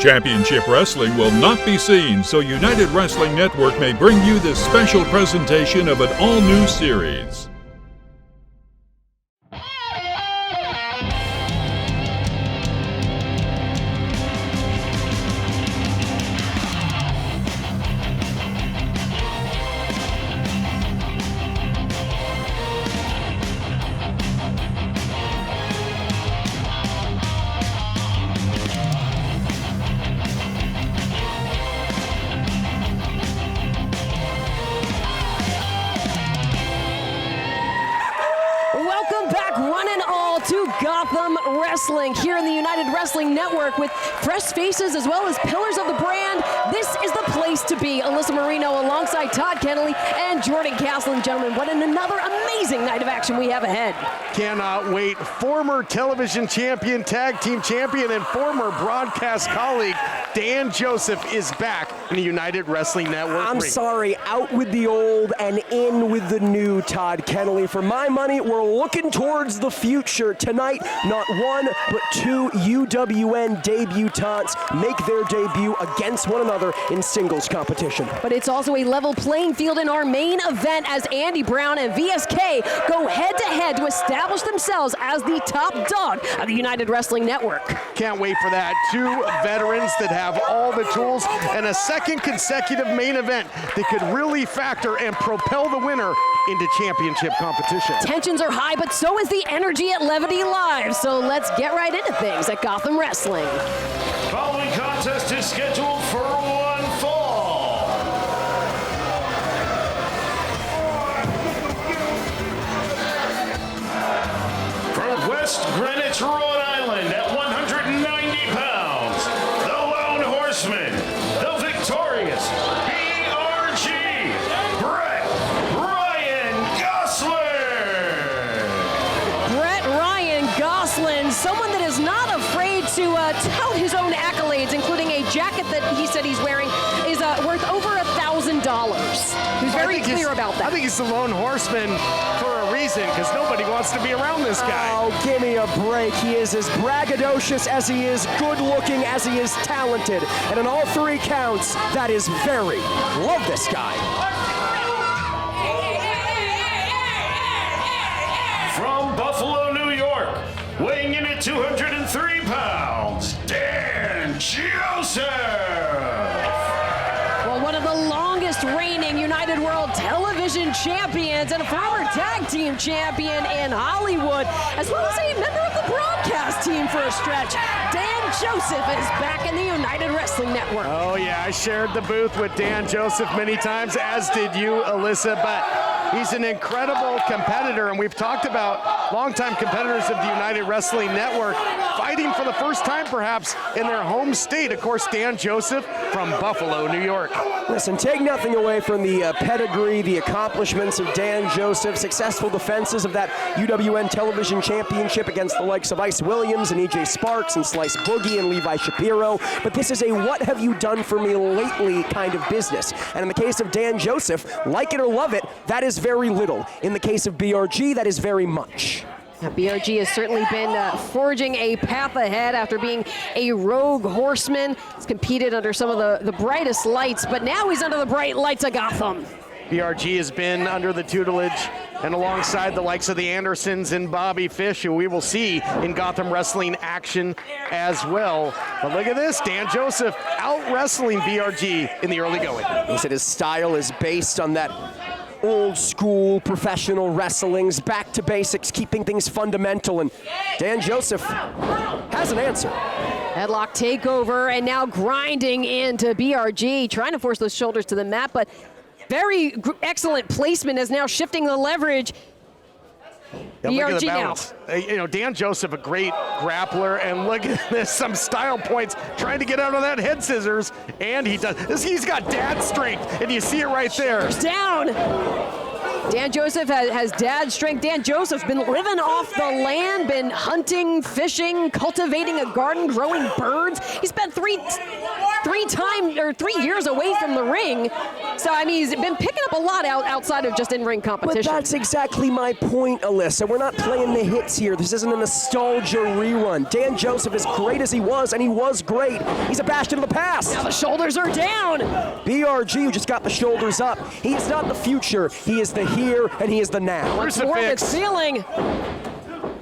Championship Wrestling will not be seen, so United Wrestling Network may bring you this special presentation of an all-new series. Gotham Wrestling here in the United Wrestling Network with fresh faces as well as pillars of the brand. This is the place to be. Alyssa Marino alongside Todd Kennelly and Jordan Gosling. Gentlemen, what another amazing night of action we have ahead. Cannot wait. Former television champion, tag team champion, and former broadcast colleague Dan Joseph is back in the United Wrestling Network. I'm sorry, out with the old and in with the new, Todd Kennelly. For my money, we're looking towards the future. Tonight, not one, but two UWN debutantes make their debut against one another in singles competition. But it's also a level playing field in our main event as Andy Brown and VSK go head-to-head to establish themselves as the top dog of the United Wrestling Network. Can't wait for that. Two veterans that have all the tools and a second consecutive main event that could really factor and propel the winner into championship competition. Tensions are high, but so is the energy at Levity Live. So let's get right into things at Gotham Wrestling. Following contest is scheduled for one fall. From West Greenwich, Rhode Island, at 190 pounds, the Lone Horseman, the victorious BRG, Brett Ryan Gosling. Someone that is not afraid to tout his own accolades, including a jacket that he said he's wearing is worth over $1,000. He's very clear about that. I think he's the Lone Horseman for a reason, because nobody wants to be around this guy. Oh, give me a break. He is as braggadocious as he is good-looking, as he is talented. And in all three counts, that is very. Love this guy. From Buffalo, New York, weighing in at 203 pounds, Dan Joseph. Well, one of the longest reigning United World Television champions and a former tag team champion in Hollywood, as well as a member of the broadcast team for a stretch. Dan Joseph is back in the United Wrestling Network. Oh yeah, I shared the booth with Dan Joseph many times, as did you, Alyssa, but he's an incredible competitor, and we've talked about longtime competitors of the United Wrestling Network fighting for the first time perhaps in their home state. Of course, Dan Joseph from Buffalo, New York. Listen, take nothing away from the pedigree, the accomplishments of Dan Joseph, successful defenses of that UWN Television Championship against the likes of Ice Williams and EJ Sparks and Slice Boogie and Levi Shapiro. But this is a what have you done for me lately kind of business. And in the case of Dan Joseph, like it or love it, that is very little. In the case of BRG, that is very much. Now, BRG has certainly been forging a path ahead after being a rogue horseman. He's competed under some of the brightest lights, but now he's under the bright lights of Gotham. BRG has been under the tutelage and alongside the likes of the Andersons and Bobby Fish, who we will see in Gotham Wrestling action as well. But look at this, Dan Joseph out-wrestling BRG in the early going. He said his style is based on that old school professional wrestlings, back to basics, keeping things fundamental, and Dan Joseph has an answer. Headlock takeover, and now grinding into BRG, trying to force those shoulders to the mat, but very excellent placement is now shifting the leverage. Yeah, look at the BRG now. balance. You know, Dan Joseph, a great grappler, and look at this, some style points, trying to get out of that head scissors, and he does. He's got dad strength, and you see it right there. Down. Dan Joseph has dad strength. Dan Joseph's been living off the land, been hunting, fishing, cultivating a garden, growing birds. He spent 3 years away from the ring. So, I mean, he's been picking up a lot outside of just in-ring competition. But that's exactly my point, Alyssa. We're not playing the hits here. This isn't a nostalgia rerun. Dan Joseph, as great as he was, and he was great, he's a bastion of the past. Now the shoulders are down. BRG, who just got the shoulders up, he is not the future. He is the here, and he is the now. Once more at ceiling.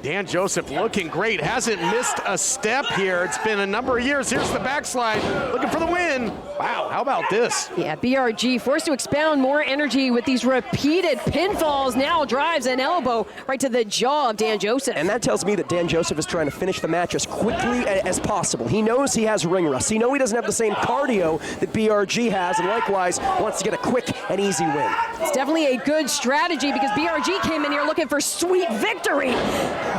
Dan Joseph looking great, hasn't missed a step here. It's been a number of years. Here's the backslide, looking for the win. Wow, how about this? Yeah, BRG forced to expound more energy with these repeated pinfalls. Now drives an elbow right to the jaw of Dan Joseph. And that tells me that Dan Joseph is trying to finish the match as quickly as possible. He knows he has ring rust. He knows he doesn't have the same cardio that BRG has, and likewise wants to get a quick and easy win. It's definitely a good strategy because BRG came in here looking for sweet victory.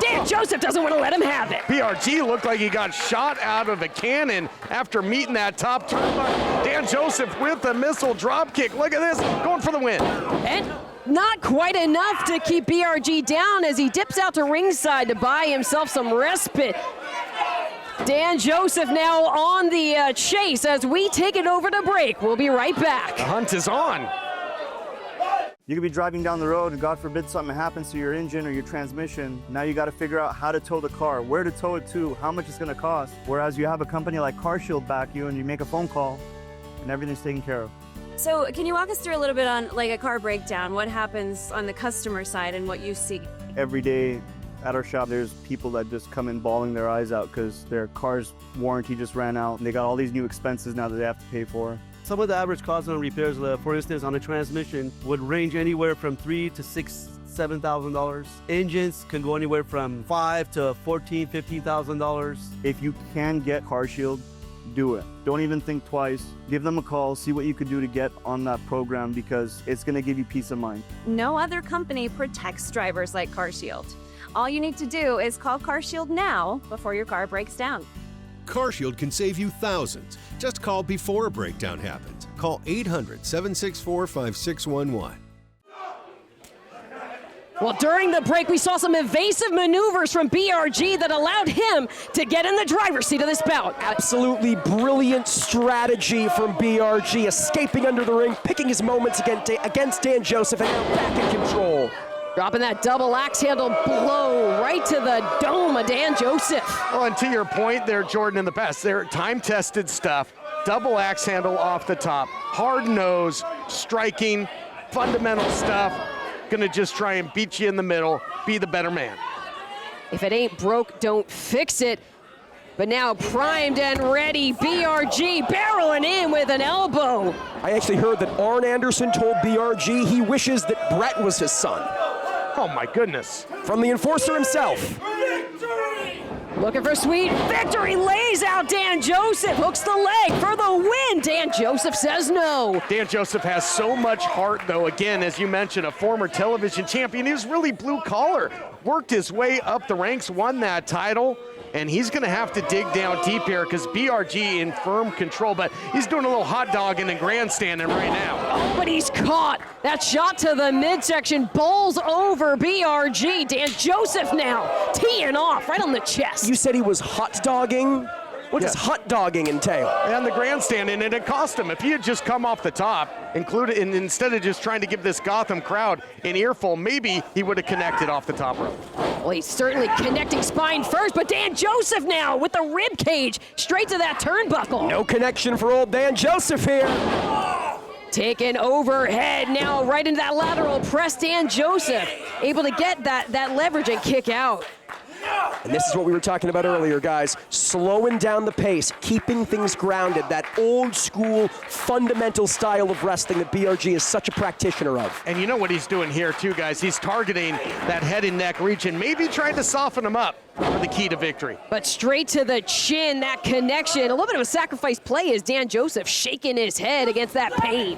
Dan Joseph doesn't want to let him have it. BRG looked like he got shot out of a cannon after meeting that top turnbuckle. Dan Joseph with the missile drop kick. Look at this, going for the win. And not quite enough to keep BRG down as he dips out to ringside to buy himself some respite. Dan Joseph now on the chase as we take it over to break. We'll be right back. The hunt is on. You could be driving down the road and God forbid something happens to your engine or your transmission. Now you got to figure out how to tow the car, where to tow it to, how much it's going to cost. Whereas you have a company like CarShield back you and you make a phone call and everything's taken care of. So can you walk us through a little bit on like a car breakdown? What happens on the customer side and what you see? Every day at our shop, there's people that just come in bawling their eyes out because their car's warranty just ran out and they got all these new expenses now that they have to pay for. Some of the average costs on repairs, for instance, on a transmission would range anywhere from $3,000 to $7,000. Engines can go anywhere from $5,000 to $14,000, $15,000. If you can get CarShield, do it. Don't even think twice. Give them a call, see what you could do to get on that program because it's going to give you peace of mind. No other company protects drivers like CarShield. All you need to do is call CarShield now before your car breaks down. CarShield can save you thousands. Just call before a breakdown happens. Call 800-764-5611. Well, during the break, we saw some evasive maneuvers from BRG that allowed him to get in the driver's seat of this bout. Absolutely brilliant strategy from BRG, escaping under the ring, picking his moments against Dan Joseph, and now back in control. Dropping that double axe handle blow right to the dome of Dan Joseph. Well, and to your point there, Jordan, in the past, they're time-tested stuff. Double axe handle off the top. Hard nose, striking, fundamental stuff. Gonna just try and beat you in the middle, be the better man. If it ain't broke, don't fix it. But now primed and ready, BRG barreling in with an elbow. I actually heard that Arn Anderson told BRG he wishes that Brett was his son. Oh my goodness. From the enforcer himself. Looking for sweet victory, lays out Dan Joseph, hooks the leg for the win. Dan Joseph says no. Dan Joseph has so much heart, though. Again, as you mentioned, a former television champion. He was really blue collar, worked his way up the ranks, won that title. And he's going to have to dig down deep here because BRG in firm control, but he's doing a little hot dogging and grandstanding right now. Oh, but he's caught. That shot to the midsection bowls over BRG. Dan Joseph now teeing off right on the chest. You said he was hot dogging? What does hot dogging entail? And the grandstanding, and it cost him. If he had just come off the top, instead of just trying to give this Gotham crowd an earful, maybe he would have connected off the top rope. Well, he's certainly connecting spine first, but Dan Joseph now with the rib cage straight to that turnbuckle. No connection for old Dan Joseph here. Taken overhead now right into that lateral press. Dan Joseph able to get that leverage and kick out. And this is what we were talking about earlier, guys. Slowing down the pace, keeping things grounded, that old school fundamental style of wrestling that BRG is such a practitioner of. And you know what he's doing here too, guys? He's targeting that head and neck region, maybe trying to soften him up for the key to victory. But straight to the chin, that connection. A little bit of a sacrifice play as Dan Joseph shaking his head against that pain.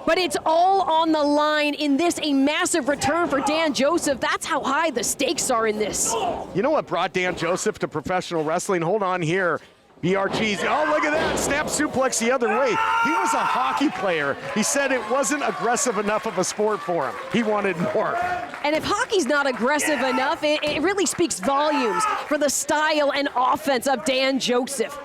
But it's all on the line in this, a massive return for Dan Joseph. That's how high the stakes are in this. You know what brought Dan Joseph to professional wrestling? Hold on here. BRG's, oh, look at that, snap suplex the other way. He was a hockey player. He said it wasn't aggressive enough of a sport for him. He wanted more. And if hockey's not aggressive enough, it really speaks volumes for the style and offense of Dan Joseph.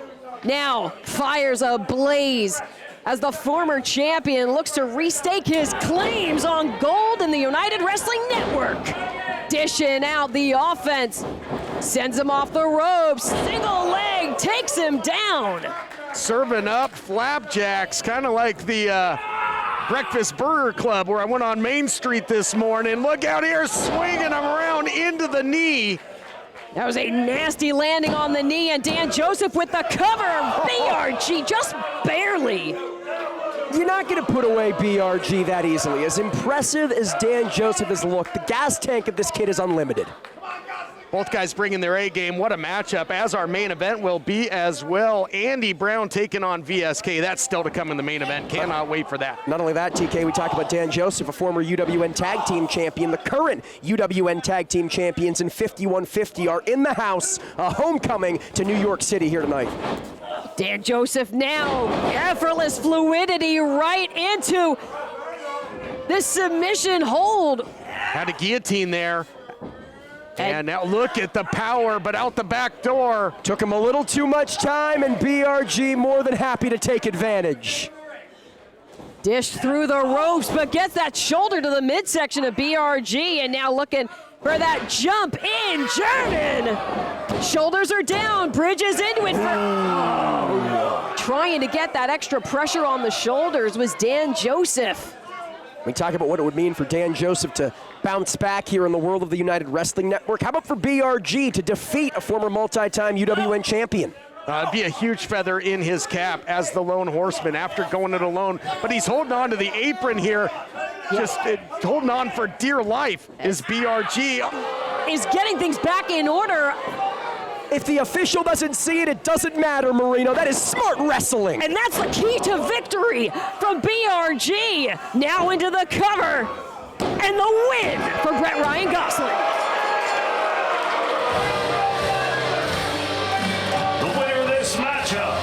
Now, fires ablaze as the former champion looks to restake his claims on gold in the United Wrestling Network. Dishing out the offense, sends him off the ropes, single leg, takes him down. Serving up flapjacks, kind of like the Breakfast Burger Club where I went on Main Street this morning. Look out here, swinging him around into the knee. That was a nasty landing on the knee, and Dan Joseph with the cover. BRG just barely. You're not going to put away BRG that easily. As impressive as Dan Joseph has looked, the gas tank of this kid is unlimited. Both guys bringing their A game. What a matchup, as our main event will be as well. Andy Brown taking on VSK. That's still to come in the main event. Cannot wait for that. Not only that, TK, we talked about Dan Joseph, a former UWN Tag Team Champion. The current UWN Tag Team Champions in 5150 are in the house. A homecoming to New York City here tonight. Dan Joseph now, effortless fluidity right into the submission hold. Had a guillotine there. And now look at the power, but out the back door. Took him a little too much time, and BRG more than happy to take advantage. Dish through the ropes, but gets that shoulder to the midsection of BRG, and now looking for that jump in German. Shoulders are down, bridges into it. Trying to get that extra pressure on the shoulders was Dan Joseph. We talk about what it would mean for Dan Joseph to bounce back here in the world of the United Wrestling Network. How about for BRG to defeat a former multi-time UWN champion? It'd be a huge feather in his cap as the lone horseman after going it alone. But he's holding on to the apron here. Just holding on for dear life is BRG. Is getting things back in order. If the official doesn't see it, it doesn't matter, Marino. That is smart wrestling. And that's the key to victory from BRG. Now into the cover. And the win for Brett Ryan Gosling. The winner of this matchup,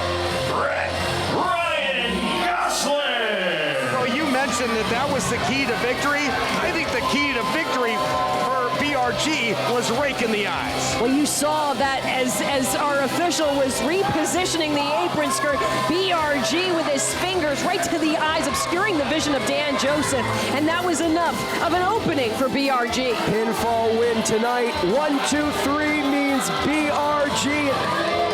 Brett Ryan Gosling. Well, you mentioned that was the key to victory. I think the key to victory for BRG was raking the eyes. Well, you saw that as our official was repositioning the apron skirt, BRG with his fingers right to the eyes, obscuring the vision of Dan Joseph, and that was enough of an opening for BRG. Pinfall win tonight. 1, 2, 3 means BRG.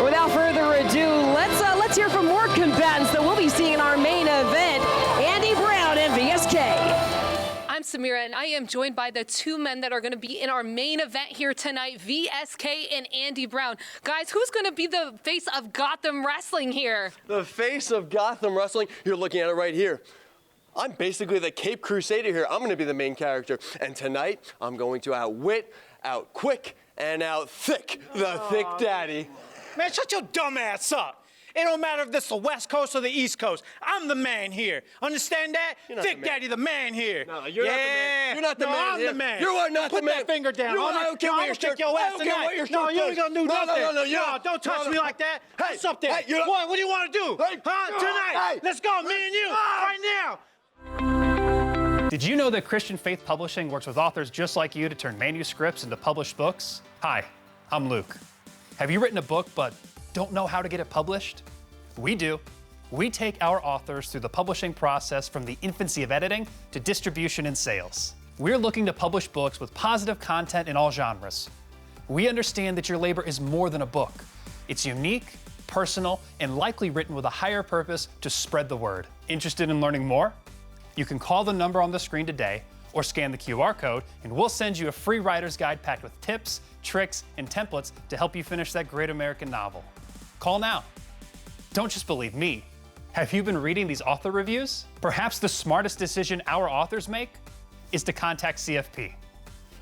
Without further ado, let's hear from more combatants that we'll be seeing in our main event, Andy Brown and VSK. I'm Samira, and I am joined by the two men that are going to be in our main event here tonight, VSK and Andy Brown. Guys, who's going to be the face of Gotham Wrestling here? The face of Gotham Wrestling? You're looking at it right here. I'm basically the Cape Crusader here. I'm going to be the main character. And tonight, I'm going to outwit, outquick, and outthick the Thick Daddy. Man, shut your dumb ass up. It don't matter if this is the West Coast or the East Coast. I'm the man here. Understand that? Thick Daddy, the man here. No, you're not the man. You're not the man. I'm here. the man. You are not the man. Put that finger down. I don't care what your shirt. Your ass I don't care what your shirt. No, you ain't gonna do nothing. No, don't touch me like that. Hey, What's up there? Hey, What do you want to do? Hey, Tonight. Hey. Let's go, me and you, right now. Did you know that Christian Faith Publishing works with authors just like you to turn manuscripts into published books? Hi, I'm Luke. Have you written a book but don't know how to get it published? We do. We take our authors through the publishing process from the infancy of editing to distribution and sales. We're looking to publish books with positive content in all genres. We understand that your labor is more than a book. It's unique, personal, and likely written with a higher purpose to spread the word. Interested in learning more? You can call the number on the screen today or scan the QR code, and we'll send you a free writer's guide packed with tips, tricks, and templates to help you finish that great American novel. Call now. Don't just believe me. Have you been reading these author reviews? Perhaps the smartest decision our authors make is to contact CFP.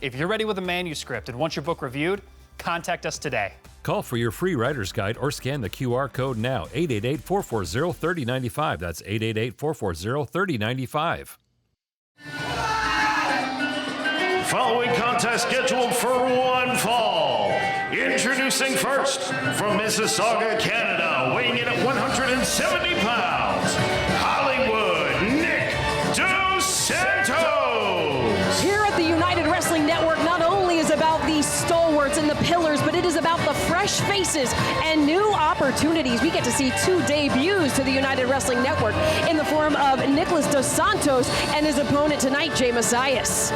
If you're ready with a manuscript and want your book reviewed, contact us today. Call for your free writer's guide or scan the QR code now, 888-440-3095. That's 888-440-3095. Following contest scheduled for one fall. Introducing Introducing first, from Mississauga, Canada, weighing in at 170 pounds, Hollywood Nick Dos Santos. Here at the United Wrestling Network, not only is about the stalwarts and the pillars, but it is about the fresh faces and new opportunities. We get to see 2 debuts to the United Wrestling Network in the form of Nicholas Dos Santos and his opponent tonight, Jey Mesias.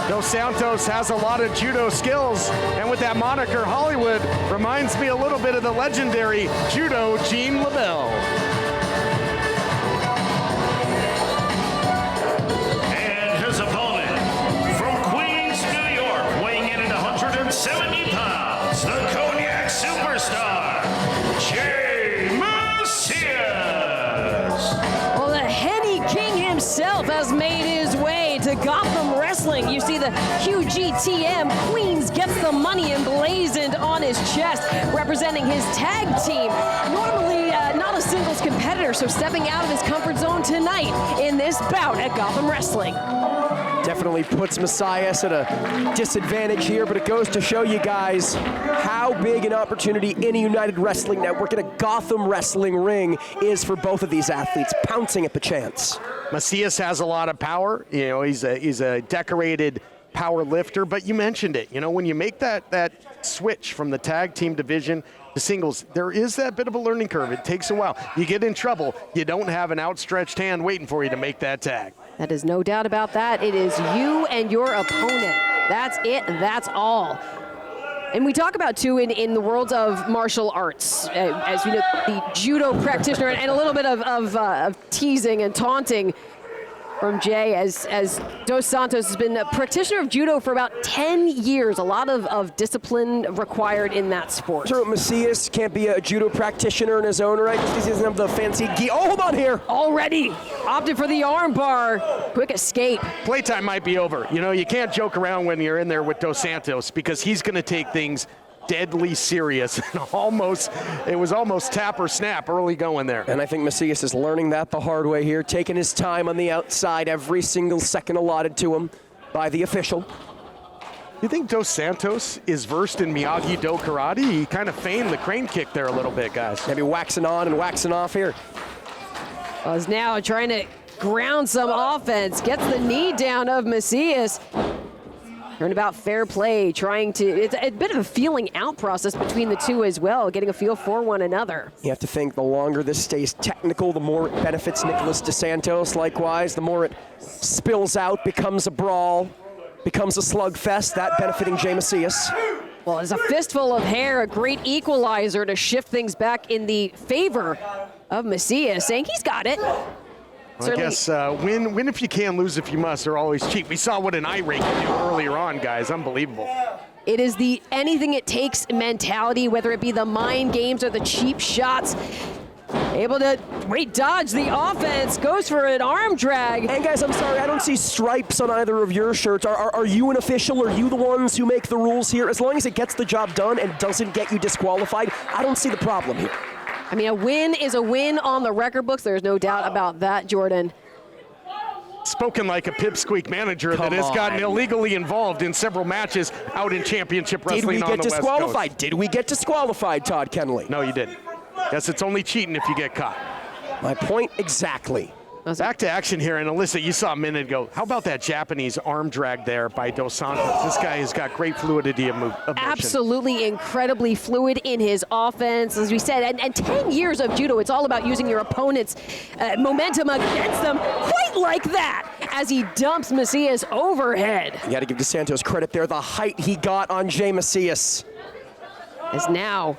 Dos Santos has a lot of judo skills, and with that moniker, Hollywood, reminds me a little bit of the legendary judo Gene LaBelle. And his opponent, from Queens, New York, weighing in at 170 pounds, the Cognac Superstar, Jey Mesias. Well, the Henny King himself has made his way to Gotham Wrestling. You see the QGTM Queens gets the money emblazoned on his chest, representing his tag team. Normally not a singles competitor, so stepping out of his comfort zone tonight in this bout at Gotham Wrestling. Definitely puts Mesias at a disadvantage here, but it goes to show you guys how big an opportunity in a United Wrestling Network, in a Gotham Wrestling ring, is for both of these athletes, pouncing at the chance. Mesias has a lot of power. You know, he's a decorated power lifter, but you mentioned it. You know, when you make that switch from the tag team division to singles, there is that bit of a learning curve. It takes a while. You get in trouble, you don't have an outstretched hand waiting for you to make that tag. That is no doubt about that. It is you and your opponent. That's it. That's all. And we talk about, too, in the world of martial arts, as you know, the judo practitioner, and a little bit of teasing and taunting from Jey, as Dos Santos has been a practitioner of judo for about 10 years. A lot of discipline required in that sport. Sure, Mesias can't be a judo practitioner in his own right because he doesn't have the fancy gi. Oh, hold on here. Already opted for the arm bar. Quick escape. Playtime might be over. You know, you can't joke around when you're in there with Dos Santos because he's going to take things deadly serious. It was almost tap or snap early going there. And I think Mesias is learning that the hard way here, taking his time on the outside, every single second allotted to him by the official. You think Dos Santos is versed in Miyagi-Do karate? He kind of feigned the crane kick there a little bit, guys. Maybe waxing on and waxing off here. Well, is now trying to ground some offense. Gets the knee down of Mesias. Turnabout fair play, it's a bit of a feeling out process between the two as well, getting a feel for one another. You have to think the longer this stays technical, the more it benefits Nicholas Dos Santos. Likewise, the more it spills out, becomes a brawl, becomes a slugfest, that benefiting Jey Mesias. Well, it's a fistful of hair, a great equalizer to shift things back in the favor of Mesias, saying he's got it. I guess win if you can, lose if you must are always cheap. We saw what an irate can do earlier on, guys. Unbelievable. It is the anything it takes mentality, whether it be the mind games or the cheap shots. Able to dodge the offense, goes for an arm drag. And guys, I'm sorry, I don't see stripes on either of your shirts. Are you an official? Are you the ones who make the rules here? As long as it gets the job done and doesn't get you disqualified, I don't see the problem here. I mean, a win is a win on the record books. There's no doubt about that, Jordan. Spoken like a pipsqueak manager that has gotten illegally involved in several matches out in championship wrestling on the West Coast. Did we get disqualified? Did we get disqualified, Todd Kenley? No, you didn't. Yes, it's only cheating if you get caught. My point exactly. Back to action here, and Alyssa, you saw a minute ago. How about that Japanese arm drag there by Dos Santos? This guy has got great fluidity of motion. Absolutely incredibly fluid in his offense, as we said, and 10 years of judo, it's all about using your opponent's momentum against them, quite like that, as he dumps Mesias overhead. You got to give Dos Santos credit there, the height he got on Jey Mesias. Is now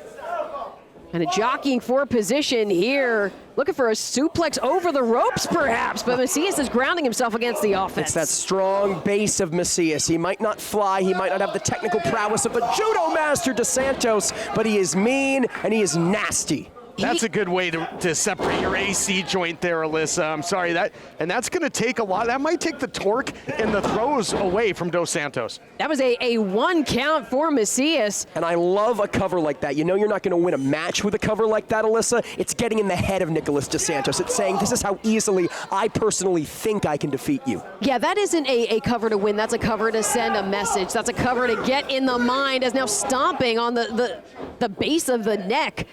kind of jockeying for position here, looking for a suplex over the ropes perhaps, but Mesias is grounding himself against the offense. It's that strong base of Mesias. He might not fly, he might not have the technical prowess of the judo master Dos Santos, but he is mean and he is nasty. That's a good way to separate your AC joint there, Alyssa. I'm sorry, that's going to take a lot. That might take the torque and the throws away from Dos Santos. That was a 1 count for Mesias. And I love a cover like that. You know you're not going to win a match with a cover like that, Alyssa. It's getting in the head of Nicholas Dos Santos. It's saying, this is how easily I personally think I can defeat you. Yeah, that isn't a cover to win. That's a cover to send a message. That's a cover to get in the mind, as now stomping on the the base of the neck.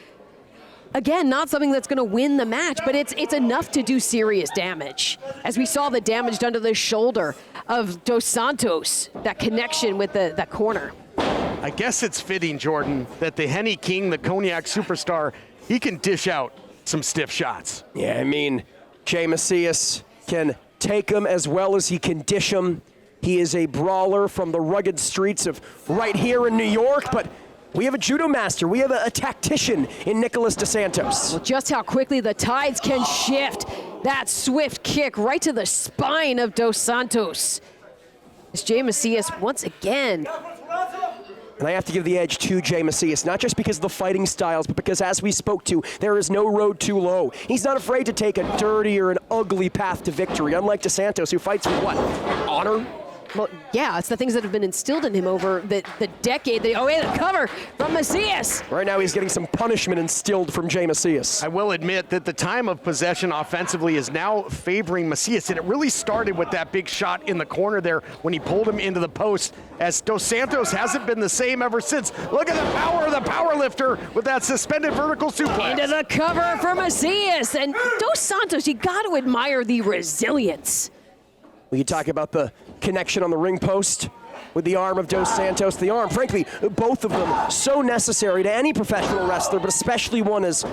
Again, not something that's going to win the match, but it's enough to do serious damage. As we saw the damage done to the shoulder of Dos Santos, that connection with that corner. I guess it's fitting, Jordan, that the Henny King, the Cognac Superstar, he can dish out some stiff shots. Yeah, I mean, Jey Mesias can take them as well as he can dish them. He is a brawler from the rugged streets of right here in New York, but we have a judo master. We have a tactician in Nicholas Dos Santos. Well, just how quickly the tides can shift. That swift kick right to the spine of Dos Santos. It's Jey Mesias once again. And I have to give the edge to Jey Mesias, not just because of the fighting styles, but because, as we spoke to, there is no road too low. He's not afraid to take a dirty or an ugly path to victory, unlike Dos Santos, who fights with what? Honor? Well, yeah, it's the things that have been instilled in him over the decade. Oh, yeah, the cover from Mesias. Right now he's getting some punishment instilled from Jey Mesias. I will admit that the time of possession offensively is now favoring Mesias, and it really started with that big shot in the corner there when he pulled him into the post, as Dos Santos hasn't been the same ever since. Look at the power of the power lifter with that suspended vertical suplex. Into the cover for Mesias. And Dos Santos, you got to admire the resilience. We can talk about the connection on the ring post with the arm of Dos Santos. The arm, frankly, both of them so necessary to any professional wrestler, but especially one as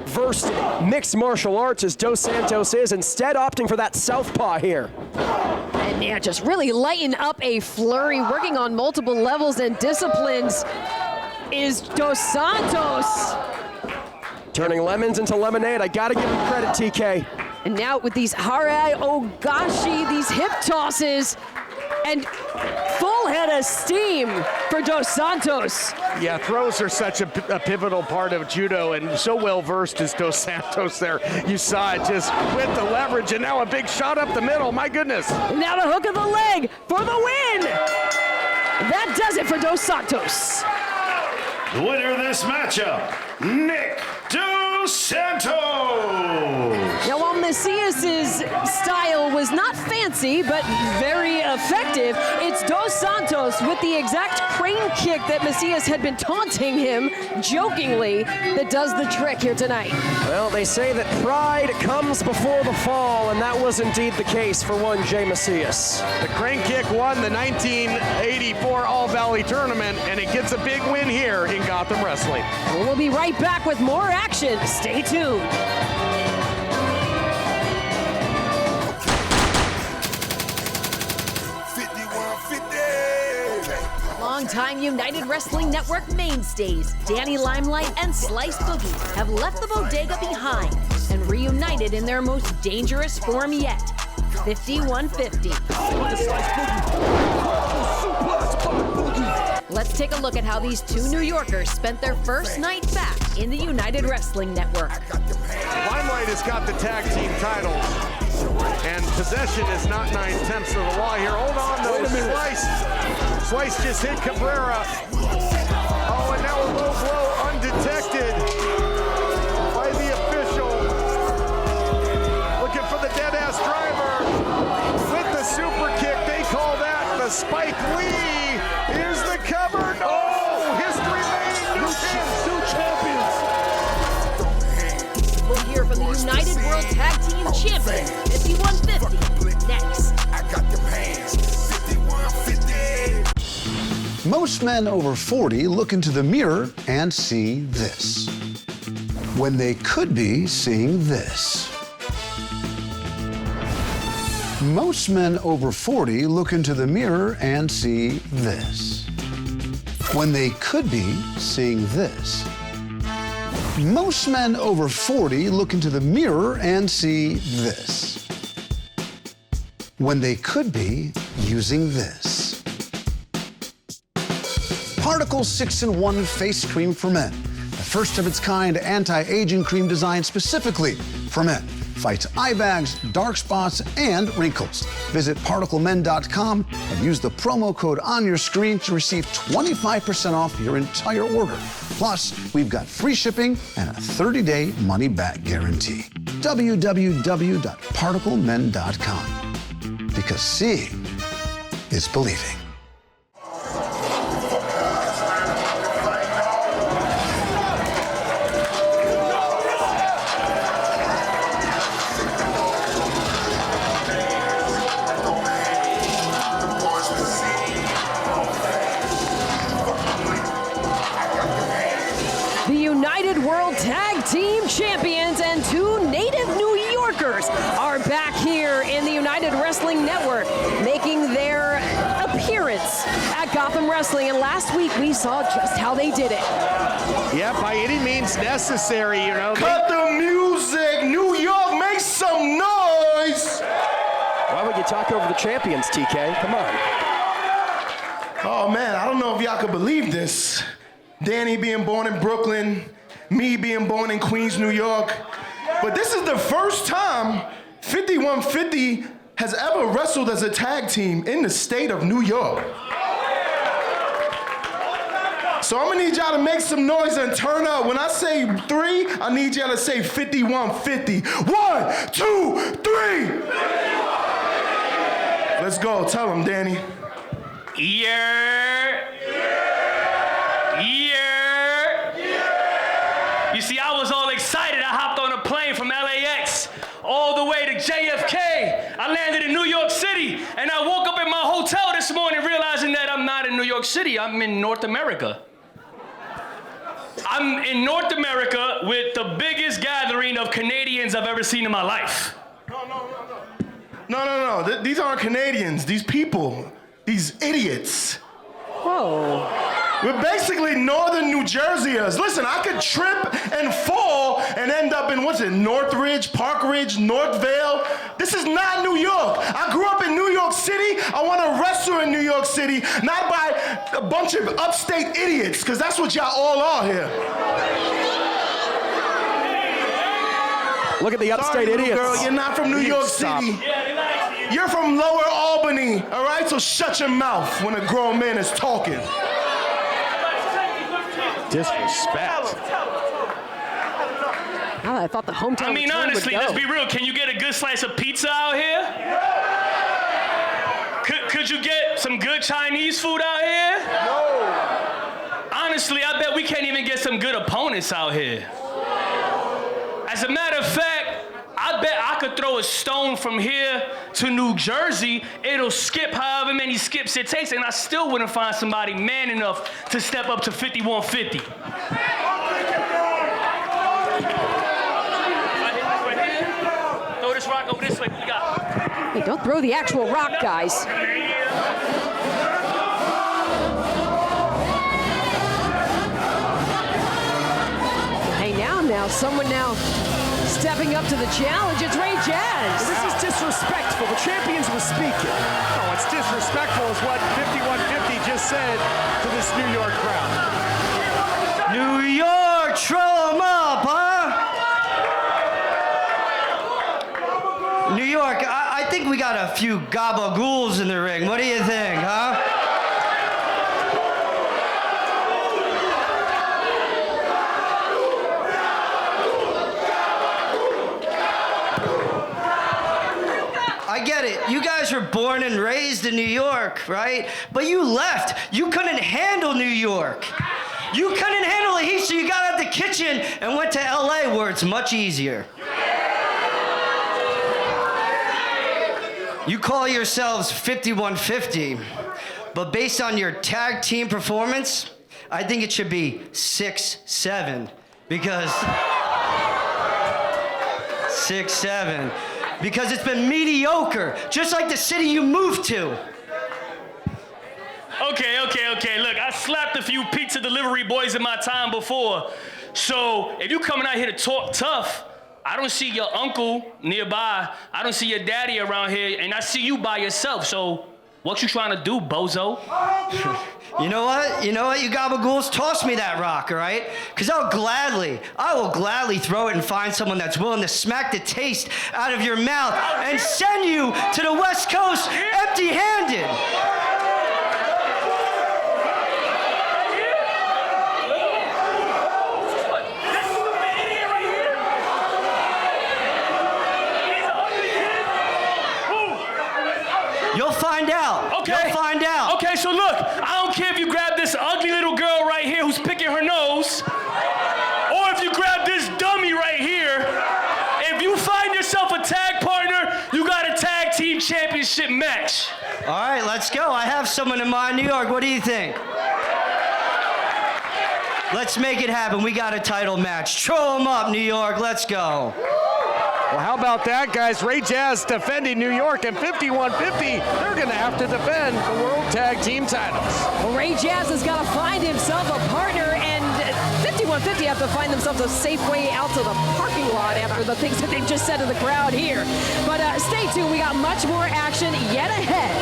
versed in mixed martial arts as Dos Santos is, instead opting for that southpaw here. And yeah, just really lighten up a flurry, working on multiple levels and disciplines is Dos Santos. Turning lemons into lemonade. I gotta give him credit, TK. And now with these Harai Ogashi, these hip tosses, and full head of steam for Dos Santos. Yeah, throws are such a pivotal part of judo, and so well versed is Dos Santos there. You saw it just with the leverage, and now a big shot up the middle. My goodness. And now the hook of the leg for the win. That does it for Dos Santos. The winner of this matchup, Nick Dos Santos. Now, while Mesias' style was not fancy, but very effective, it's Dos Santos with the exact crane kick that Mesias had been taunting him jokingly that does the trick here tonight. Well, they say that pride comes before the fall, and that was indeed the case for one Jey Mesias. The crane kick won the 1984 All-Valley Tournament, and it gets a big win here in Gotham Wrestling. We'll be right back with more action. Stay tuned. Longtime United Wrestling Network mainstays, Danny Limelight and Slice Boogie, have left the bodega behind and reunited in their most dangerous form yet, 5150. Let's take a look at how these two New Yorkers spent their first night back in the United Wrestling Network. Limelight has got the tag team titles, and possession is not 9/10 of the law here. Hold on, though. Slice just hit Cabrera. Oh, and now a low blow undetected by the official. Looking for the dead-ass driver with the super kick. They call that the Spike Lee. Here's the cover. Oh, history made. New champions. We'll hear from the United World Tag Team Champion, 5150, next. Most men over 40 look into the mirror and see this, when they could be seeing this. Most men over 40 look into the mirror and see this, when they could be seeing this. Most men over 40 look into the mirror and see this, when they could be using this. Particle 6-in-1 Face Cream for Men, the first of its kind anti-aging cream designed specifically for men. Fights eye bags, dark spots, and wrinkles. Visit ParticleMen.com and use the promo code on your screen to receive 25% off your entire order. Plus, we've got free shipping and a 30-day money-back guarantee. www.ParticleMen.com. Because seeing is believing. tag team champions and two native New Yorkers are back here in the United Wrestling Network, making their appearance at Gotham Wrestling. And last week we saw just how they did it. Yeah, by any means necessary, you know. Cut the music! New York, make some noise! Why would you talk over the champions, TK? Come on. Oh man, I don't know if y'all could believe this. Danny being born in Brooklyn, me being born in Queens, New York. But this is the first time 5150 has ever wrestled as a tag team in the state of New York. So I'm gonna need y'all to make some noise and turn up. When I say 3, I need y'all to say 5150. 1, 2, 3. Let's go, tell them, Danny. Yeah. You see, I was all excited. I hopped on a plane from LAX all the way to JFK. I landed in New York City, and I woke up in my hotel this morning realizing that I'm not in New York City. I'm in North America. I'm in North America with the biggest gathering of Canadians I've ever seen in my life. No. These aren't Canadians. These people. These idiots. Whoa. We're basically northern New Jerseyers. Listen, I could trip and fall and end up in, Northridge, Park Ridge, Northvale. This is not New York. I grew up in New York City. I want to wrestle in New York City, not by a bunch of upstate idiots, because that's what y'all all are here. Look at the upstate Sorry, idiots. Girl, you're not from New York City. You're from Lower Albany, all right? So shut your mouth when a grown man is talking. Disrespect. I thought the hometown. I mean, honestly, let's be real. Can you get a good slice of pizza out here? Could you get some good Chinese food out here? No. Honestly, I bet we can't even get some good opponents out here. As a matter of fact, I bet I could throw a stone from here to New Jersey. It'll skip however many skips it takes, and I still wouldn't find somebody man enough to step up to 5150. Throw this rock over this way. We got. Hey, don't throw the actual rock, guys. Hey, now, someone now stepping up to the challenge. It's Ray Jazz. This is disrespectful. The champions were speaking. No, it's disrespectful is what 5150 just said to this New York crowd. New York, throw 'em up, huh? New York, I think we got a few gabagools in the ring. What do you think, huh? I get it. You guys were born and raised in New York, right? But you left. You couldn't handle New York. You couldn't handle the heat, so you got out the kitchen and went to LA, where it's much easier. You call yourselves 5150, but based on your tag team performance, I think it should be 6-7, because 6-7. Because it's been mediocre, just like the city you moved to. Okay. Look, I slapped a few pizza delivery boys in my time before. So if you coming out here to talk tough, I don't see your uncle nearby. I don't see your daddy around here, and I see you by yourself. So what you trying to do, bozo? You know what, you gabagools? Toss me that rock, all right? Because I will gladly throw it and find someone that's willing to smack the taste out of your mouth and send you to the West Coast empty-handed. You'll find out. Okay. You'll find out. Okay, so look, I don't care if you grab this ugly little girl right here who's picking her nose, or if you grab this dummy right here. If you find yourself a tag partner, you got a tag team championship match. All right, let's go. I have someone in mind, New York. What do you think? Let's make it happen. We got a title match. Throw them up, New York. Let's go. Well, how about that, guys? Ray Jazz defending New York, and 5150, they're going to have to defend the World Tag Team titles. Well, Ray Jazz has got to find himself a partner, and 5150 have to find themselves a safe way out to the parking lot after the things that they've just said to the crowd here. But stay tuned. We got much more action yet ahead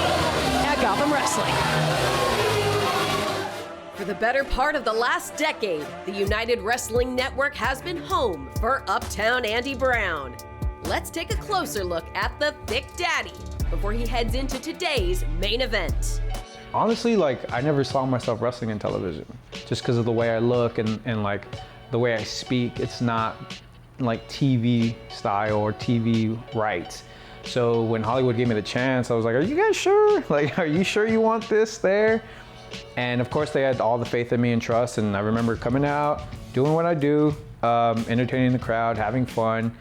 at Gotham Wrestling. For the better part of the last decade, the United Wrestling Network has been home for Uptown Andy Brown. Let's take a closer look at the Thick Daddy before he heads into today's main event. Honestly, like, I never saw myself wrestling in television just because of the way I look and like the way I speak. It's not like TV style or TV rights. So when Hollywood gave me the chance, I was like, are you guys sure? Like, are you sure you want this there? And of course they had all the faith in me and trust. And I remember coming out, doing what I do, entertaining the crowd, having fun.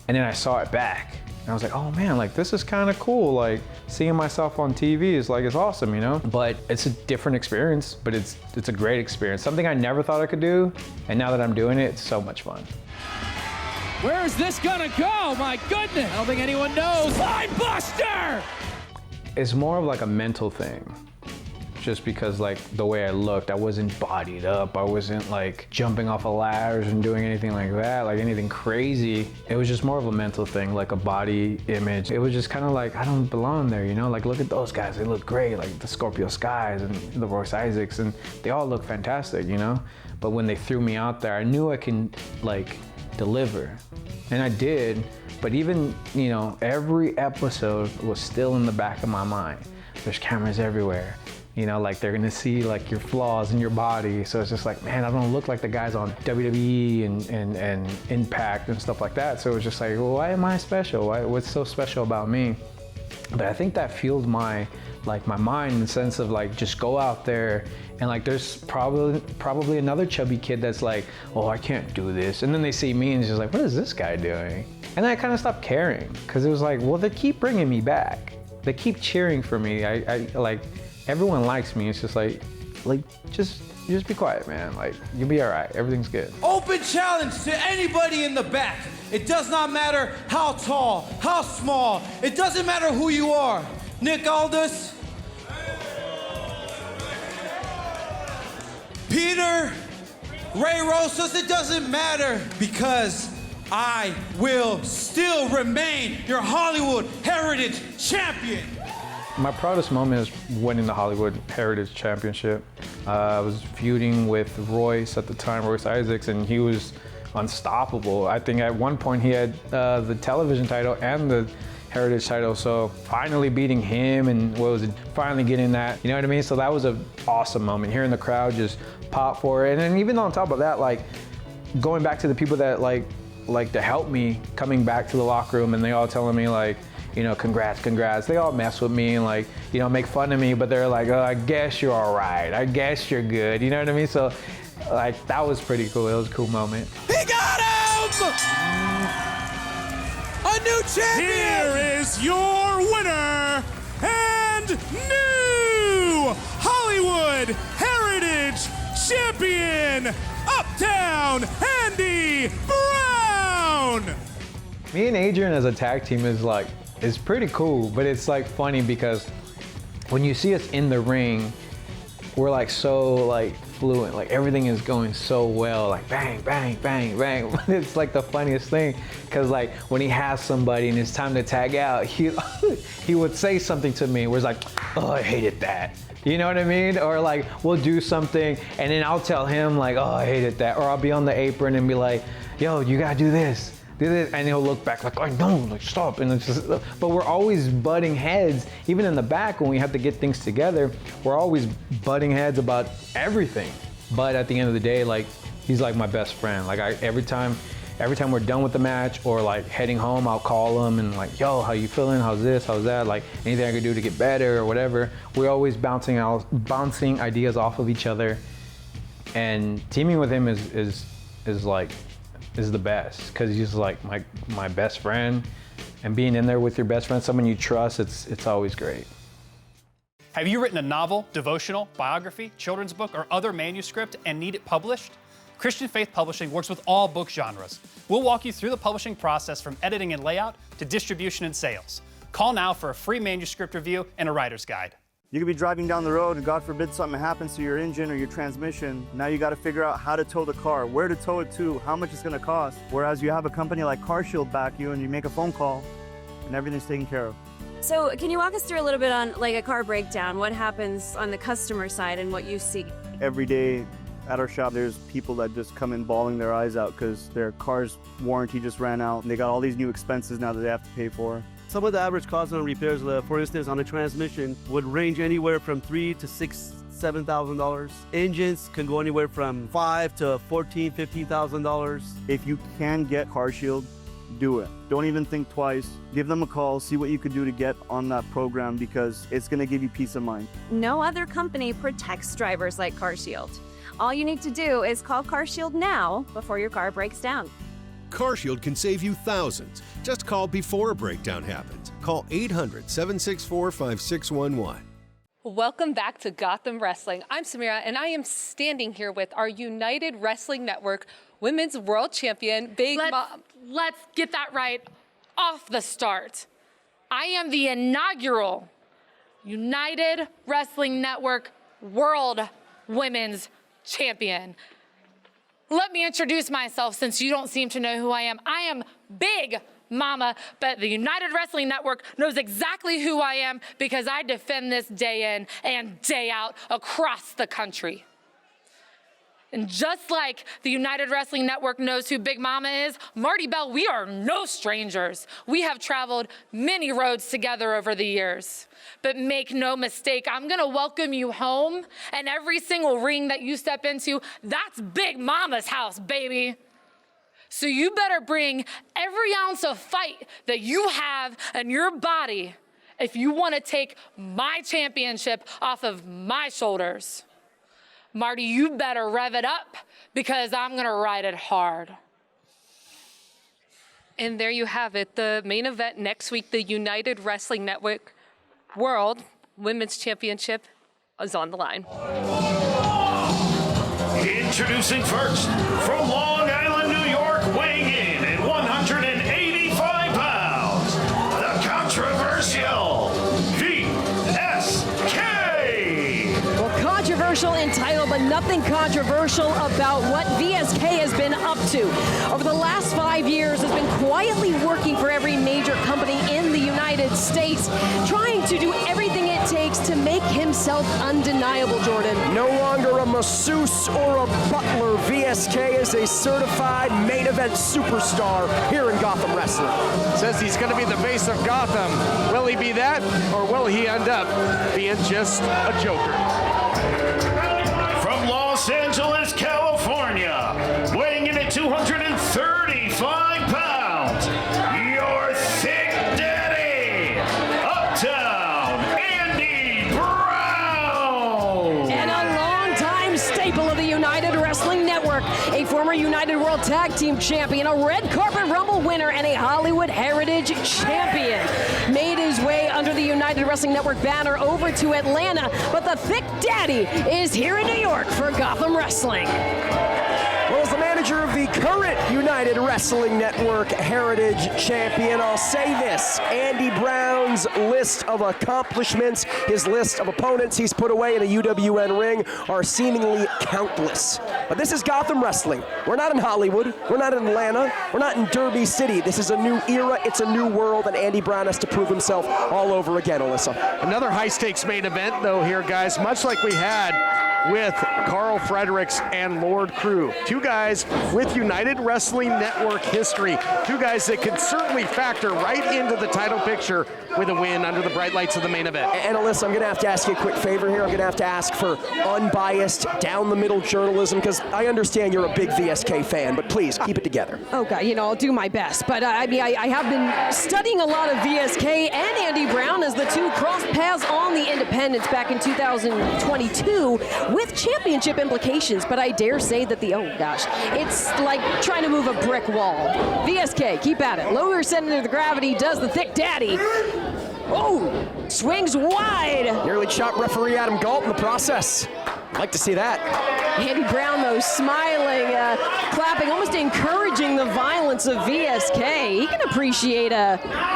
And then I saw it back. And I was like, oh man, like this is kind of cool. Like seeing myself on TV is like, it's awesome, you know? But it's a different experience, but it's a great experience. Something I never thought I could do. And now that I'm doing it, it's so much fun. Where is this gonna go? My goodness, I don't think anyone knows. Slime Buster! It's more of like a mental thing. Just because like the way I looked, I wasn't bodied up. I wasn't like jumping off of ladders and doing anything like that, like anything crazy. It was just more of a mental thing, like a body image. It was just kind of like, I don't belong there, you know? Like look at those guys, they look great, like the Scorpio Skies and the Royce Isaacs, and they all look fantastic, you know? But when they threw me out there, I knew I can like deliver. And I did, but even, you know, every episode was still in the back of my mind. There's cameras everywhere. You know, like they're gonna see like your flaws in your body. So it's just like, man, I don't look like the guys on WWE and Impact and stuff like that. So it was just like, well, why am I special? What's so special about me? But I think that fueled my mind in the sense of like, just go out there and like, there's probably another chubby kid that's like, oh, I can't do this. And then they see me and it's just like, what is this guy doing? And then I kind of stopped caring because it was like, well, they keep bringing me back. They keep cheering for me. I like, everyone likes me. It's just like just be quiet, man. Like, you'll be all right. Everything's good. Open challenge to anybody in the back. It does not matter how tall, how small. It doesn't matter who you are. Nick Aldis, Peter, Ray Rosas, it doesn't matter because I will still remain your Hollywood Heritage Champion. My proudest moment is winning the Hollywood Heritage Championship. I was feuding with Royce at the time, Royce Isaacs, and he was unstoppable. I think at one point he had the television title and the Heritage title, so finally beating him and finally getting that, you know what I mean? So that was an awesome moment, hearing the crowd just pop for it. And then even on top of that, like going back to the people that like to help me, coming back to the locker room and they all telling me like, you know, congrats. They all mess with me and like, you know, make fun of me, but they're like, oh, I guess you're all right. I guess you're good. You know what I mean? So like, that was pretty cool. It was a cool moment. He got him! A new champion! Here is your winner and new Hollywood Heritage Champion, Uptown Andy Brown! Me and Adrian as a tag team is pretty cool, but it's like funny because when you see us in the ring, we're like so like fluent, like everything is going so well, like bang, bang, bang, bang. It's like the funniest thing because like when he has somebody and it's time to tag out, he would say something to me where it's like, oh, I hated that. You know what I mean? Or like we'll do something and then I'll tell him like, oh, I hated that. Or I'll be on the apron and be like, yo, you gotta do this. And he'll look back like, I know, like stop. And it's just, but we're always butting heads, even in the back when we have to get things together, we're always butting heads about everything. But at the end of the day, like he's like my best friend. Like every time we're done with the match or like heading home, I'll call him and like, yo, how you feeling? How's this? How's that? Like anything I could do to get better or whatever. We're always bouncing ideas off of each other. And teaming with him is the best because he's like my best friend, and being in there with your best friend, someone you trust, it's always great. Have you written a novel, devotional, biography, children's book, or other manuscript and need it published? Christian Faith Publishing works with all book genres. We'll walk you through the publishing process from editing and layout to distribution and sales. Call now for a free manuscript review and a writer's guide. You could be driving down the road and God forbid something happens to your engine or your transmission. Now you got to figure out how to tow the car, where to tow it to, how much it's going to cost. Whereas you have a company like CarShield back you and you make a phone call and everything's taken care of. So can you walk us through a little bit on like a car breakdown? What happens on the customer side and what you see? Every day at our shop, there's people that just come in bawling their eyes out because their car's warranty just ran out and they got all these new expenses now that they have to pay for. Some of the average costs on repairs, for instance, on a transmission would range anywhere from $3,000 to $7,000. Engines can go anywhere from $5,000 to $14,000, $15,000. If you can get CarShield, do it. Don't even think twice. Give them a call, see what you could do to get on that program because it's going to give you peace of mind. No other company protects drivers like CarShield. All you need to do is call CarShield now before your car breaks down. CarShield can save you thousands. Just call before a breakdown happens. Call 800-764-5611. Welcome back to Gotham Wrestling. I'm Samira, and I am standing here with our United Wrestling Network Women's World Champion, Big Mom. Let's get that right off the start. I am the inaugural United Wrestling Network World Women's Champion. Let me introduce myself since you don't seem to know who I am. I am Big Mama, but the United Wrestling Network knows exactly who I am because I defend this day in and day out across the country. And just like the United Wrestling Network knows who Big Mama is, Marty Bell, we are no strangers. We have traveled many roads together over the years. But make no mistake, I'm gonna welcome you home, and every single ring that you step into, that's Big Mama's house, baby. So you better bring every ounce of fight that you have in your body if you wanna take my championship off of my shoulders. Marty, you better rev it up because I'm gonna ride it hard. And there you have it, the main event next week, the United Wrestling Network World Women's Championship is on the line. Introducing first, from Long Island, New York, weighing in at 185 pounds, the controversial VSK. Well, controversial in title, but nothing controversial about what VSK has been up to. Over the last 5 years, has been quietly working for every major company in the United States, trying to do everything it takes to make himself undeniable, Jordan. No longer a masseuse or a butler, VSK is a certified main event superstar here in Gotham Wrestling. Says he's going to be the face of Gotham. Will he be that, or will he end up being just a joker? From Los Angeles, California, weighing in at 235 pounds, your thick daddy, Uptown Andy Brown. And a longtime staple of the United Wrestling Network, a former United World Tag Team Champion, a Red Carpet Rumble winner, and a Hollywood Heritage Champion. Made his way under the United Wrestling Network banner over to Atlanta, but the Thick Daddy is here in New York for Gotham Wrestling. Well, as the manager of the current United Wrestling Network Heritage Champion, I'll say this: Andy Brown's list of accomplishments, his list of opponents he's put away in a UWN ring are seemingly countless. But this is Gotham Wrestling. We're not in Hollywood. We're not in Atlanta. We're not in Derby City. This is a new era. It's a new world, and Andy Brown has to prove himself all over again, Alyssa. Another high-stakes main event, though, here, guys, much like we had with Carl Fredericks and Lord Crew. Two guys with United Wrestling Network history. Two guys that could certainly factor right into the title picture with a win under the bright lights of the main event. And Alyssa, I'm going to have to ask you a quick favor here. I'm going to have to ask for unbiased, down-the-middle journalism, because I understand you're a big VSK fan, but please, keep it together. Oh, God, I'll do my best. But, I have been studying a lot of VSK and Andy Brown as the two crossed paths on the independents back in 2022 with championship implications. But I dare say that it's like trying to move a brick wall. VSK, keep at it. Lower center of the gravity does the Thick Daddy. Oh, swings wide. Nearly chopped referee Adam Galt in the process. Like to see that. Andy Brown, though, smiling, clapping, almost encouraging the violence of VSK. He can appreciate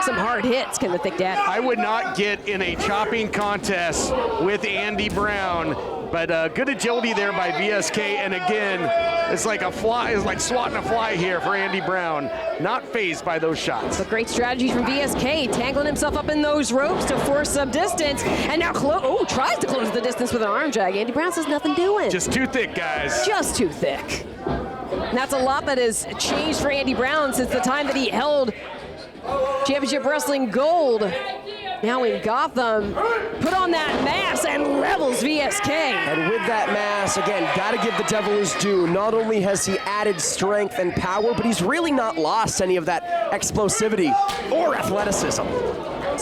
some hard hits, can the Thick Daddy. I would not get in a chopping contest with Andy Brown, but good agility there by VSK. And again, it's like a fly, it's like swatting a fly here for Andy Brown. Not fazed by those shots. But great strategy from VSK, tangling himself up in those ropes to force some distance. And now tries to close the distance with an arm drag. Andy Brown says nothing doing. Just too thick, guys. Just too thick. And that's a lot that has changed for Andy Brown since the time that he held Championship Wrestling gold. Now in Gotham, put on that mask and levels VSK. And with that mask, again, gotta give the devil his due. Not only has he added strength and power, but he's really not lost any of that explosivity or athleticism.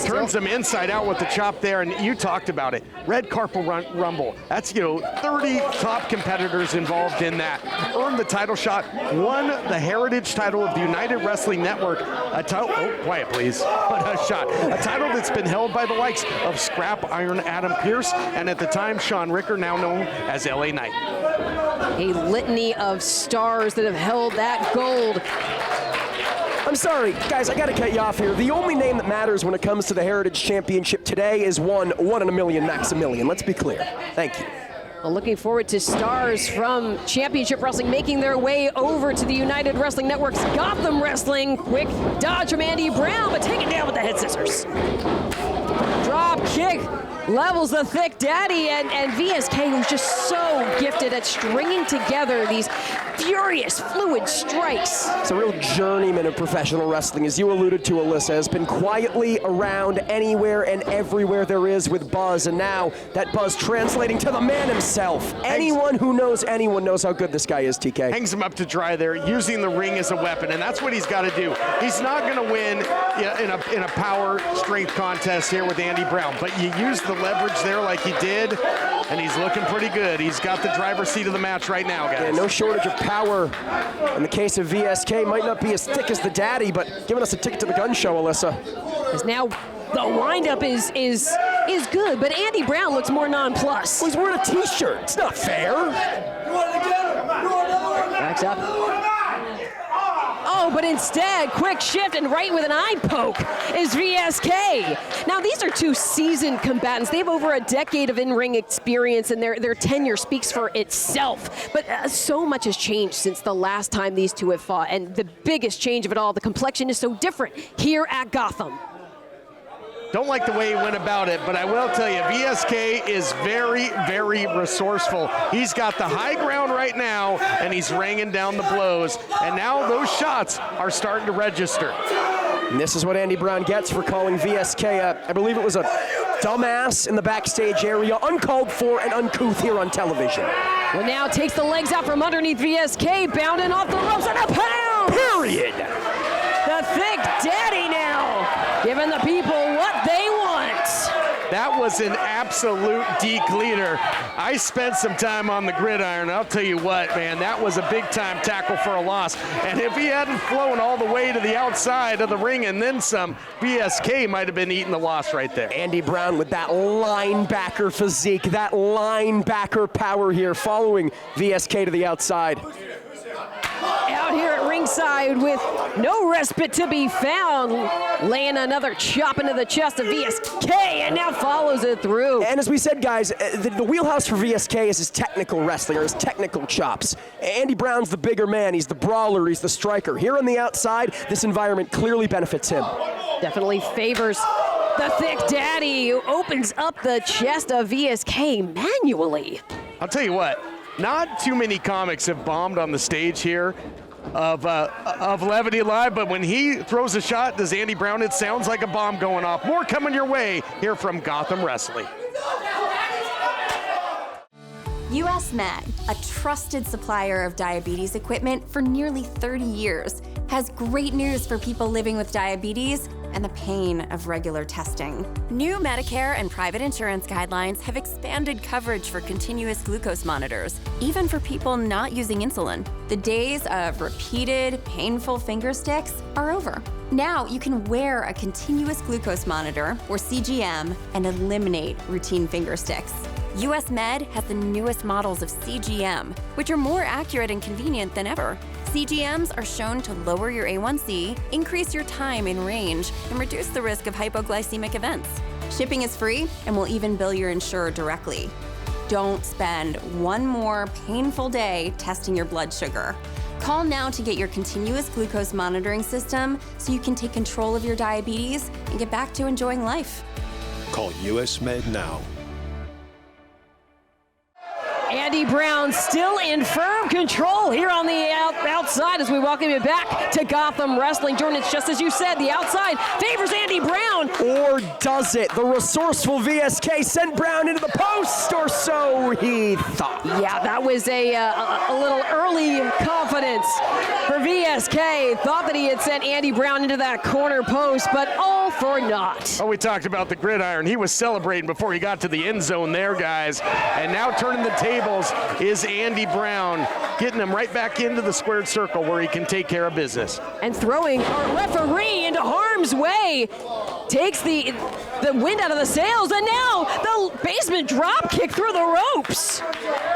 Turns him inside out with the chop there, and you talked about it. Red carpet rumble. That's, 30 top competitors involved in that. Earned the title shot, won the heritage title of the United Wrestling Network. A title, quiet please, but a shot. A title that's been held by the likes of Scrap Iron Adam Pearce, and at the time, Sean Ricker, now known as LA Knight. A litany of stars that have held that gold. I'm sorry, guys, I gotta cut you off here. The only name that matters when it comes to the Heritage Championship today is one in a million, Maximilian. Let's be clear. Thank you. Well, looking forward to stars from Championship Wrestling making their way over to the United Wrestling Network's Gotham Wrestling. Quick dodge from Andy Brown, but taken down with the head scissors. Drop kick. Levels the Thick Daddy, and VSK, who's just so gifted at stringing together these furious, fluid strikes. It's a real journeyman of professional wrestling, as you alluded to, Alyssa, has been quietly around anywhere and everywhere there is with buzz, and now that buzz translating to the man himself. Anyone who knows anyone knows how good this guy is, TK. Hangs him up to dry there, using the ring as a weapon, and that's what he's got to do. He's not going to win in a power strength contest here with Andy Brown, but you use the leverage there like he did, and he's looking pretty good. He's got the driver's seat of the match right now, guys. Yeah, no shortage of power in the case of VSK. Might not be as thick as the daddy, but giving us a ticket to the gun show, Alyssa. As now the windup is good, but Andy Brown looks more nonplussed. Well, he's wearing a t-shirt. It's not fair. Backs up. Oh, but instead, quick shift and right with an eye poke is VSK. Now, these are two seasoned combatants. They have over a decade of in-ring experience, and their tenure speaks for itself. But so much has changed since the last time these two have fought, and the biggest change of it all, the complexion is so different here at Gotham. Don't like the way he went about it, but I will tell you, VSK is very, very resourceful. He's got the high ground right now, and he's raining down the blows. And now those shots are starting to register. And this is what Andy Brown gets for calling VSK I believe it was a dumbass in the backstage area, uncalled for and uncouth here on television. Well, now takes the legs out from underneath VSK, bounding off the ropes and a pound! Period! The Thick Daddy now, giving the people what they want. That was an absolute decleater. I spent some time on the gridiron. I'll tell you what, man, that was a big-time tackle for a loss. And if he hadn't flown all the way to the outside of the ring and then some, VSK might have been eating the loss right there. Andy Brown with that linebacker physique, that linebacker power here, following VSK to the outside. Out here at ringside with no respite to be found, laying another chop into the chest of VSK, and now follows it through. And as we said, guys, the wheelhouse for VSK is his technical wrestling, or his technical chops. Andy Brown's the bigger man, he's the brawler, he's the striker. Here on the outside, this environment clearly benefits him. Definitely favors the Thick Daddy, who opens up the chest of VSK manually. I'll tell you what, not too many comics have bombed on the stage here of Levity Live, but when he throws a shot, does Andy Brown, it sounds like a bomb going off. More coming your way here from Gotham Wrestling. US Med, a trusted supplier of diabetes equipment for nearly 30 years, has great news for people living with diabetes and the pain of regular testing. New Medicare and private insurance guidelines have expanded coverage for continuous glucose monitors, even for people not using insulin. The days of repeated, painful finger sticks are over. Now you can wear a continuous glucose monitor, or CGM, and eliminate routine finger sticks. US Med has the newest models of CGM, which are more accurate and convenient than ever. CGMs are shown to lower your A1C, increase your time in range, and reduce the risk of hypoglycemic events. Shipping is free, and we'll even bill your insurer directly. Don't spend one more painful day testing your blood sugar. Call now to get your continuous glucose monitoring system so you can take control of your diabetes and get back to enjoying life. Call US Med now. Andy Brown still in firm control here on the outside as we welcome you back to Gotham Wrestling. Jordan, it's just as you said, the outside favors Andy Brown. Or does it? The resourceful VSK sent Brown into the post, or so he thought. Yeah, that was a little early confidence for VSK. Thought that he had sent Andy Brown into that corner post, but all for naught. Oh, we talked about the gridiron. He was celebrating before he got to the end zone there, guys. And now turning the tables is Andy Brown, getting him right back into the squared circle where he can take care of business. And throwing our referee into harm's way. Takes the wind out of the sails, and now the basement drop kick through the ropes.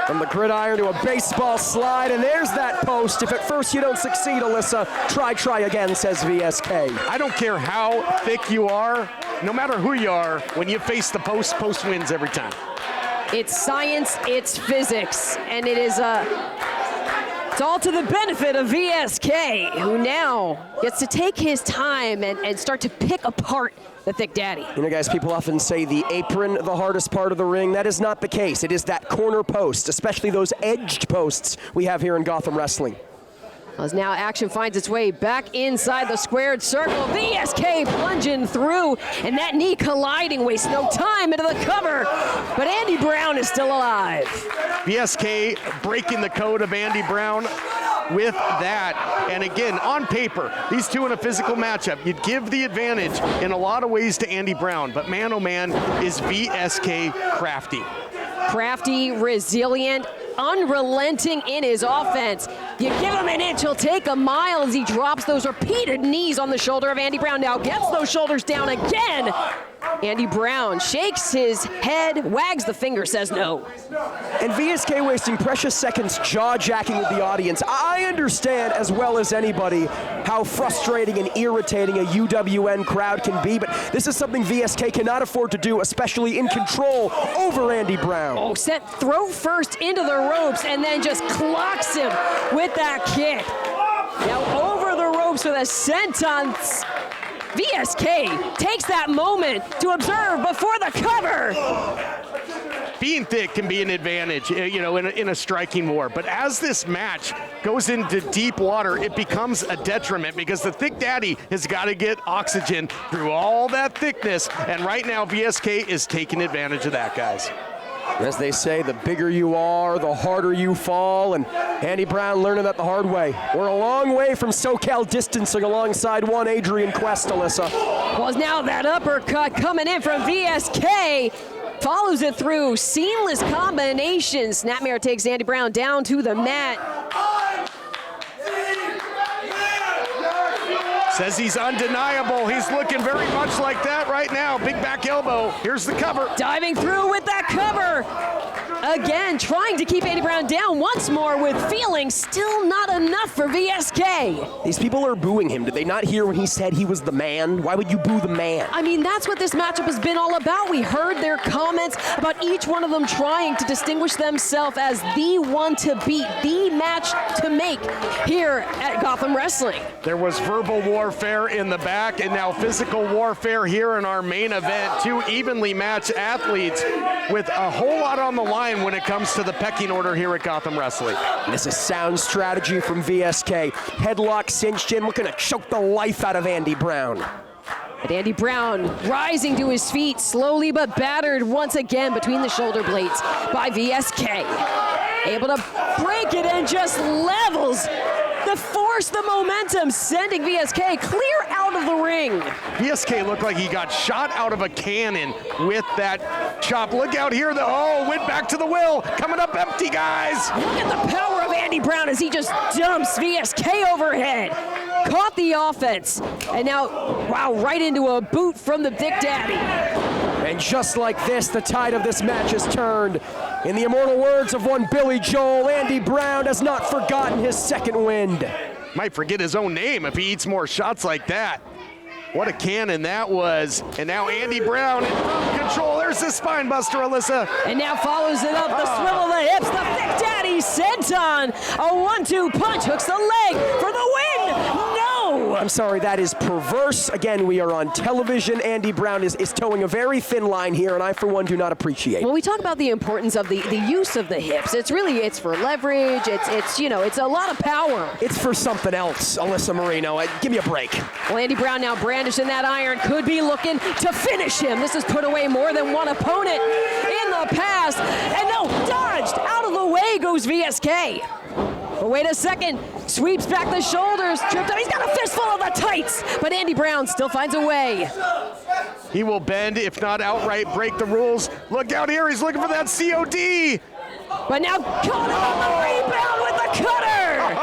From the gridiron to a baseball slide, and there's that post. If at first you don't succeed, Alyssa, try again, says VSK. I don't care how thick you are, no matter who you are, when you face the post wins every time. It's science, it's physics, and it's all to the benefit of VSK, who now gets to take his time and start to pick apart the Thick Daddy. You know, guys, people often say the apron, the hardest part of the ring. That is not the case. It is that corner post, especially those edged posts we have here in Gotham Wrestling. As now action finds its way back inside the squared circle. VSK plunging through, and that knee colliding, wastes no time into the cover. But Andy Brown is still alive. VSK breaking the code of Andy Brown with that. And again, on paper, these two in a physical matchup, you'd give the advantage in a lot of ways to Andy Brown. But man, oh man, is VSK crafty. Crafty, resilient, unrelenting in his offense. You give him an inch, he'll take a mile as he drops those repeated knees on the shoulder of Andy Brown. Now gets those shoulders down again. Andy Brown shakes his head, wags the finger, says no. And VSK wasting precious seconds jaw-jacking with the audience. I understand as well as anybody how frustrating and irritating a UWN crowd can be, but this is something VSK cannot afford to do, especially in control over Andy Brown. Oh, sent throat first into the ropes and then just clocks him with that kick. Now over the ropes with a senton. VSK takes that moment to observe before the cover. Being thick can be an advantage, you know, in a striking war. But as this match goes into deep water, it becomes a detriment because the Thick Daddy has got to get oxygen through all that thickness. And right now, VSK is taking advantage of that, guys. As they say, the bigger you are, the harder you fall, and Andy Brown learning that the hard way. We're a long way from SoCal distancing alongside one Adrian Quest, Alyssa. Well, now that uppercut coming in from VSK, follows it through, seamless combination. Snapmare takes Andy Brown down to the mat. Says he's undeniable. He's looking very much like that right now. Big back elbow. Here's the cover. Diving through with that cover. Again, trying to keep Andy Brown down once more with feeling. Still not enough for VSK. These people are booing him. Did they not hear when he said he was the man? Why would you boo the man? I mean, that's what this matchup has been all about. We heard their comments about each one of them trying to distinguish themselves as the one to beat, the match to make here at Gotham Wrestling. There was verbal warfare in the back and now physical warfare here in our main event. Two evenly matched athletes with a whole lot on the line when it comes to the pecking order here at Gotham Wrestling. This is sound strategy from VSK. Headlock cinched in, looking to choke the life out of Andy Brown. And Andy Brown rising to his feet, slowly but battered once again between the shoulder blades by VSK. Able to break it and just levels the force, the momentum, sending VSK clear out of the ring. VSK looked like he got shot out of a cannon with that chop. Look out here, went back to the well. Coming up empty, guys. Look at the power of Andy Brown as he just dumps VSK overhead. Caught the offense, and now, wow, right into a boot from the Thick Daddy. And just like this, the tide of this match has turned. In the immortal words of one Billy Joel, Andy Brown has not forgotten his second wind. Might forget his own name if he eats more shots like that. What a cannon that was. And now Andy Brown in firm control. There's the spine buster, Alyssa. And now follows it up, the swivel of the hips, the Thick Daddy senton. A 1-2 punch, hooks the leg for the win. No! I'm sorry, that is perverse. Again, we are on television. Andy Brown is towing a very thin line here, and I, for one, do not appreciate it. When we talk about the importance of the use of the hips, it's for leverage, it's a lot of power. It's for something else, Alyssa Marino. Give me a break. Well, Andy Brown now brandishing that iron, could be looking to finish him. This has put away more than one opponent in the past. And no, dodged. Out of the way goes VSK. But wait a second, sweeps back the shoulders, tripped up. He's got a fistful of the tights, but Andy Brown still finds a way. He will bend, if not outright break the rules. Look out here, he's looking for that COD. But now caught on the rebound with the cutter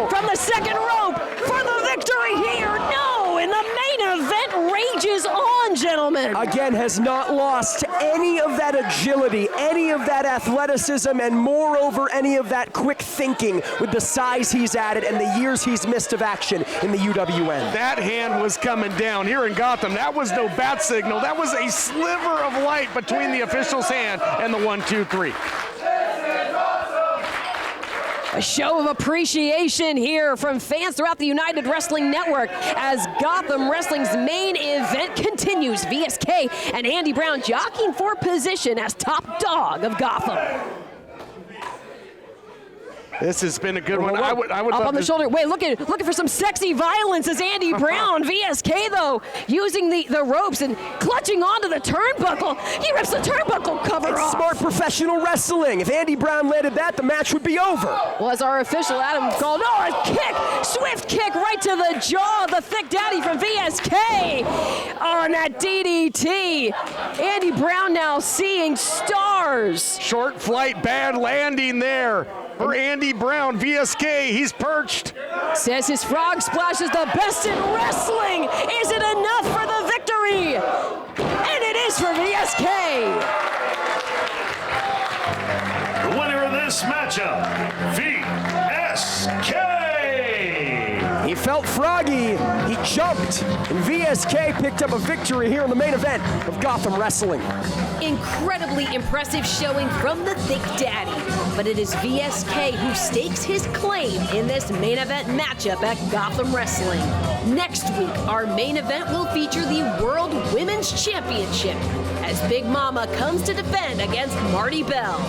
from the second rope for the victory here. No, and the main event rages on, gentlemen. Again, has not lost any of that agility, any of that athleticism, and moreover, any of that quick thinking with the size he's added and the years he's missed of action in the UWN. That hand was coming down here in Gotham. That was no bat signal. That was a sliver of light between the official's hand and the 1-2-3. A show of appreciation here from fans throughout the United Wrestling Network as Gotham Wrestling's main event continues. VSK and Andy Brown jockeying for position as top dog of Gotham. This has been a good one. I would up love on the shoulder. Wait, looking for some sexy violence as Andy Brown. VSK, though, using the ropes and clutching onto the turnbuckle. He rips the turnbuckle cover off. Smart professional wrestling. If Andy Brown landed that, the match would be over. Well, as our official Adam called, a kick, swift kick right to the jaw of the Thick Daddy from VSK. On that DDT. Andy Brown now seeing stars. Short flight, bad landing there. For Andy Brown, VSK, he's perched. Says his frog splash is the best in wrestling. Is it enough for the victory? And it is for VSK. The winner of this matchup, VSK. He felt froggy, he jumped, and VSK picked up a victory here in the main event of Gotham Wrestling. Incredibly impressive showing from the Thick Daddy, but it is VSK who stakes his claim in this main event matchup at Gotham Wrestling. Next week, our main event will feature the World Women's Championship as Big Mama comes to defend against Marty Bell.